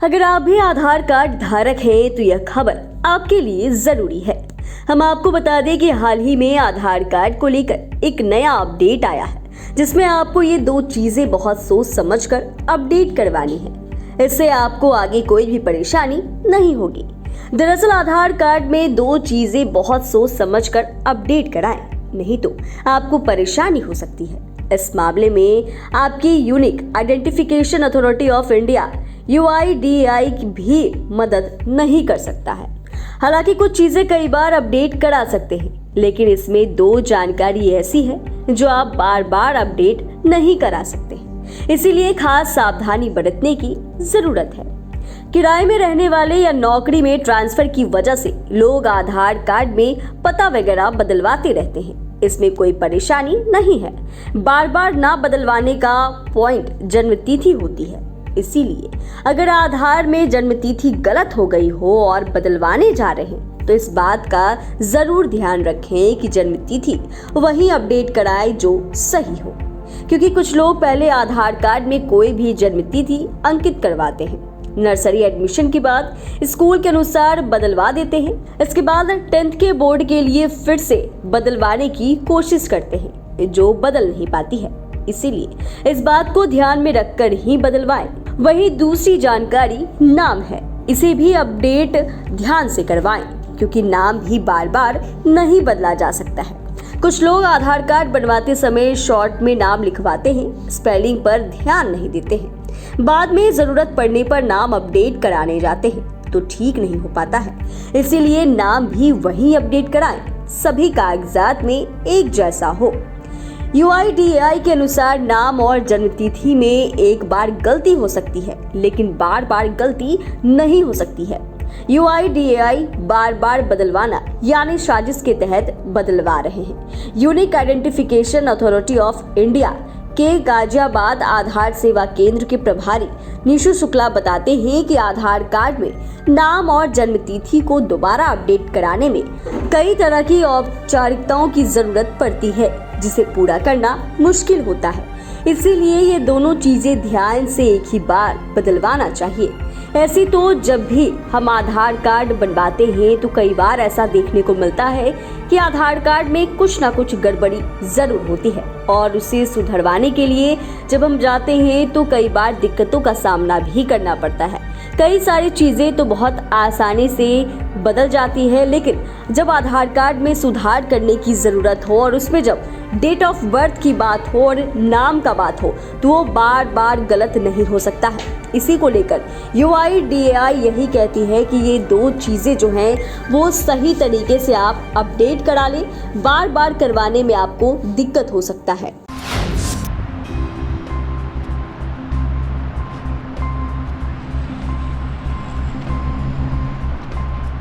अगर आप भी आधार कार्ड धारक हैं तो यह खबर आपके लिए जरूरी है। हम आपको बता दें कि हाल ही में आधार कार्ड को लेकर एक नया अपडेट आया है, जिसमें आपको ये दो चीजें बहुत सोच समझकर अपडेट करवानी है। इससे आपको आगे कोई भी परेशानी नहीं होगी। दरअसल आधार कार्ड में दो चीजें बहुत सोच समझकर अपडेट कराएं, नहीं तो आपको परेशानी हो सकती है। इस मामले में आपकी unique identification authority of India UIDAI भी मदद नहीं कर सकता है। हालांकि कुछ चीजें कई बार अपडेट करा सकते हैं, लेकिन इसमें दो जानकारी ऐसी है जो आप बार बार अपडेट नहीं करा सकते। इसीलिए खास सावधानी बरतने की जरूरत है। किराए में रहने वाले या नौकरी में ट्रांसफर की वजह से लोग आधार कार्ड में पता वगैरह बदलवाते रहते हैं। इसमें कोई परेशानी नहीं है। बार बार ना बदलवाने का पॉइंट जन्म तिथि होती है। इसीलिए अगर आधार में जन्म तिथि गलत हो गई हो और बदलवाने जा रहे हैं तो इस बात का जरूर ध्यान रखें कि जन्म तिथि वही अपडेट कराए जो सही हो, क्योंकि कुछ लोग पहले आधार कार्ड में कोई भी जन्म तिथि अंकित करवाते हैं, नर्सरी एडमिशन के बाद स्कूल के अनुसार बदलवा देते हैं, इसके बाद 10th के बोर्ड के लिए फिर से बदलवाने की कोशिश करते हैं जो बदल नहीं पाती है। इसीलिए इस बात को ध्यान में रखकर ही बदलवाएं। वही दूसरी जानकारी नाम है, इसे भी अपडेट ध्यान से करवाएं, क्योंकि नाम भी बार बार नहीं बदला जा सकता है। कुछ लोग आधार कार्ड बनवाते समय शॉर्ट में नाम लिखवाते हैं, स्पेलिंग पर ध्यान नहीं देते हैं। बाद में जरूरत पड़ने पर नाम अपडेट कराने जाते हैं तो ठीक नहीं हो पाता है। इसीलिए नाम भी वही अपडेट कराएं, सभी कागजात में एक जैसा हो। UIDAI के अनुसार नाम और जन्मतिथि में एक बार गलती हो सकती है, लेकिन बार बार गलती नहीं हो सकती है। UIDAI बार बार बदलवाना यानी साजिश के तहत बदलवा रहे हैं। Unique identification authority of India के गाजियाबाद आधार सेवा केंद्र के प्रभारी निशु शुक्ला बताते हैं कि आधार कार्ड में नाम और जन्मतिथि को दोबारा अपडेट कराने में कई तरह की औपचारिकताओं की जरूरत पड़ती है, जिसे पूरा करना मुश्किल होता है। इसीलिए ये दोनों चीजें ध्यान से एक ही बार बदलवाना चाहिए। ऐसी तो जब भी हम आधार कार्ड बनवाते हैं तो कई बार ऐसा देखने को मिलता है कि आधार कार्ड में कुछ ना कुछ गड़बड़ी जरूर होती है, और उसे सुधरवाने के लिए जब हम जाते हैं तो कई बार दिक्कतों का सामना भी करना पड़ता है। कई सारी चीजें तो बहुत आसानी से बदल जाती है, लेकिन जब आधार कार्ड में सुधार करने की जरूरत हो और उसमें जब डेट ऑफ बर्थ की बात हो और नाम का बात हो तो वो बार बार गलत नहीं हो सकता है। इसी को लेकर UIDAI यही कहती है कि ये दो चीजें जो हैं वो सही तरीके से आप अपडेट करा लें, बार बार करवाने में आपको दिक्कत हो सकता है।